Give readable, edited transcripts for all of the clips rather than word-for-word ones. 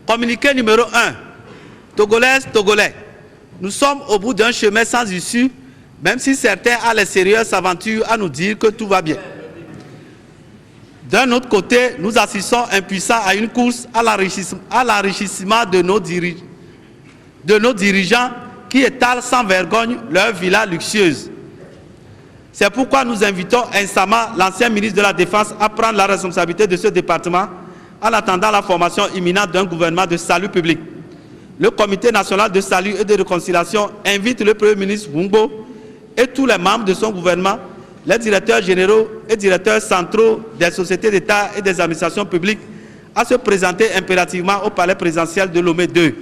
Communiqué numéro 1. Togolaises, Togolais. Nous sommes au bout d'un chemin sans issue, même si certains à l'extérieur s'aventurent à nous dire que tout va bien. D'un autre côté, nous assistons impuissants à une course à l'enrichissement de nos dirigeants qui étalent sans vergogne leur villa luxueuse. C'est pourquoi nous invitons instamment l'ancien ministre de la Défense à prendre la responsabilité de ce département en attendant la formation imminente d'un gouvernement de salut public. Le Comité national de salut et de réconciliation invite le Premier ministre Wungbo et tous les membres de son gouvernement, les directeurs généraux et directeurs centraux des sociétés d'État et des administrations publiques à se présenter impérativement au palais présidentiel de Lomé II.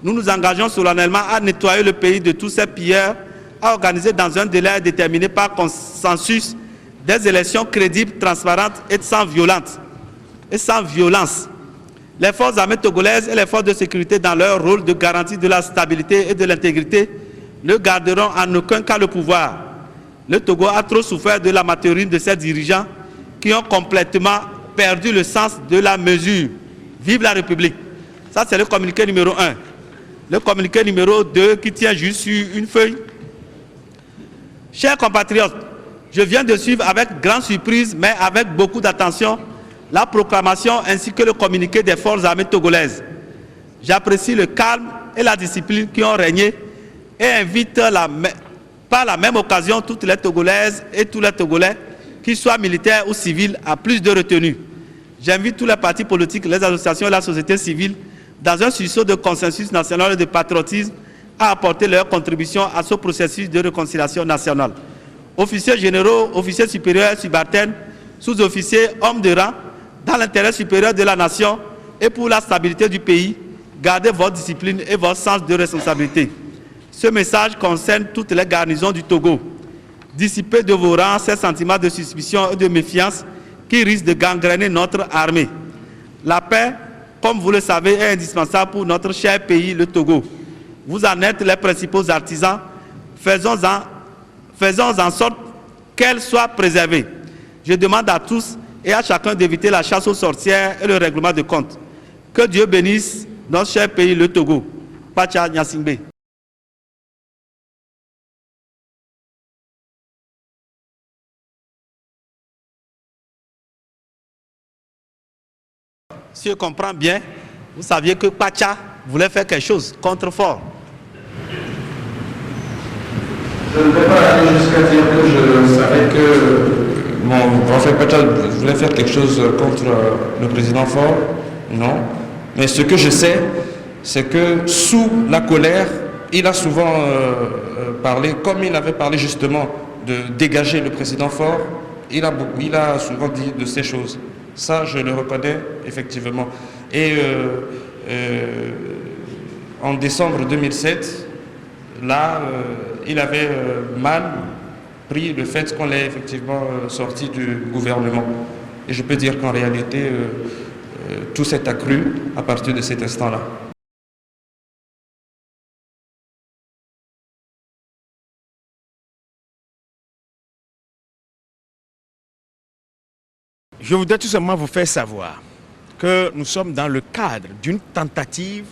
Nous nous engageons solennellement à nettoyer le pays de tous ces pilleurs, à organiser dans un délai déterminé par consensus des élections crédibles, transparentes et sans violence. Les forces armées togolaises et les forces de sécurité, dans leur rôle de garantie de la stabilité et de l'intégrité, ne garderont en aucun cas le pouvoir. Le Togo a trop souffert de l'amateurisme de ses dirigeants qui ont complètement perdu le sens de la mesure. Vive la République. Ça, c'est le communiqué numéro 1. Le communiqué numéro 2 qui tient juste sur une feuille. Chers compatriotes, je viens de suivre avec grande surprise, mais avec beaucoup d'attention, la proclamation ainsi que le communiqué des forces armées togolaises. J'apprécie le calme et la discipline qui ont régné et invite par la même occasion toutes les Togolaises et tous les Togolais, qu'ils soient militaires ou civils, à plus de retenue. J'invite tous les partis politiques, les associations et la société civile, dans un sursaut de consensus national et de patriotisme, à apporter leur contribution à ce processus de réconciliation nationale. Officiers généraux, officiers supérieurs, subalternes, sous-officiers, hommes de rang, dans l'intérêt supérieur de la nation et pour la stabilité du pays, gardez votre discipline et votre sens de responsabilité. Ce message concerne toutes les garnisons du Togo. Dissipez de vos rangs ces sentiments de suspicion et de méfiance qui risquent de gangréner notre armée. La paix, comme vous le savez, est indispensable pour notre cher pays, le Togo. Vous en êtes les principaux artisans. Faisons en sorte qu'elle soit préservée. Je demande à tous et à chacun d'éviter la chasse aux sorcières et le règlement de compte. Que Dieu bénisse notre cher pays, le Togo. Pacha Nyasingbe. Si je comprends bien, vous saviez que Pacha voulait faire quelque chose contre Fort. Je ne vais pas aller jusqu'à dire que je savais que mon grand-frère Pacha voulait faire quelque chose contre le président Fort. Non. Mais ce que je sais, c'est que sous la colère, il a souvent parlé, comme il avait parlé justement de dégager le président Fort, il a souvent dit de ces choses. Ça, je le reconnais effectivement. Et en décembre 2007, là, il avait mal pris le fait qu'on l'ait effectivement sorti du gouvernement. Et je peux dire qu'en réalité, tout s'est accru à partir de cet instant-là. Je voudrais tout simplement vous faire savoir que nous sommes dans le cadre d'une tentative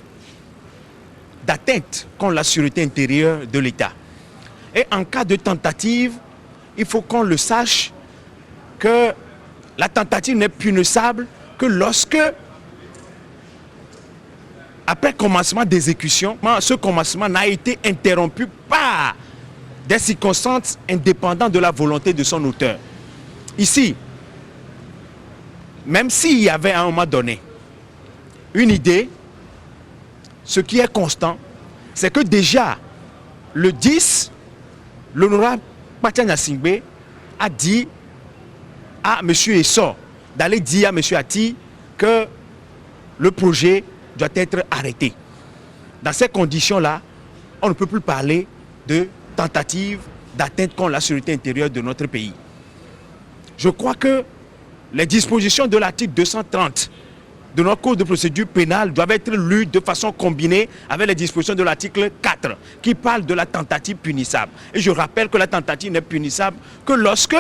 d'atteinte contre la sécurité intérieure de l'État. Et en cas de tentative, il faut qu'on le sache que la tentative n'est punissable que lorsque, après commencement d'exécution, ce commencement n'a été interrompu par des circonstances indépendantes de la volonté de son auteur. Ici, même s'il y avait à un moment donné une idée, ce qui est constant, c'est que déjà, le 10, l'honorable Pacha Nyasingbe a dit à M. Essor d'aller dire à M. Ati que le projet doit être arrêté. Dans ces conditions-là, on ne peut plus parler de tentative d'atteinte contre la sécurité intérieure de notre pays. Je crois que les dispositions de l'article 230 de notre code de procédure pénale doivent être lues de façon combinée avec les dispositions de l'article 4 qui parle de la tentative punissable. Et je rappelle que la tentative n'est punissable que lorsque,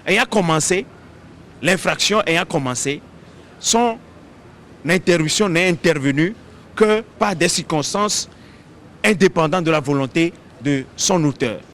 ayant commencé, l'infraction ayant commencé, son interruption n'est intervenue que par des circonstances indépendantes de la volonté de son auteur.